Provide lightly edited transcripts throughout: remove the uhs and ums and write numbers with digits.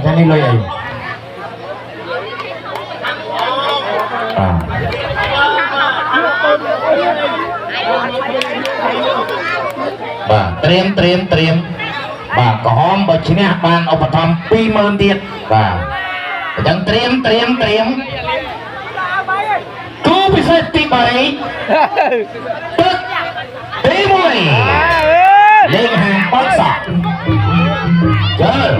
Jadi lo ya. Bà triem bà có hôm bà chỉ nghe bàn ở bà thầm pi mơn tiệt bà chẳng triem tu bisa tibai tức tí mùi lên hàng bác sạc chờ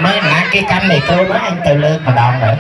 Hãy mới nãy cái canh này tôi nói anh từ lơ mà đòn nữa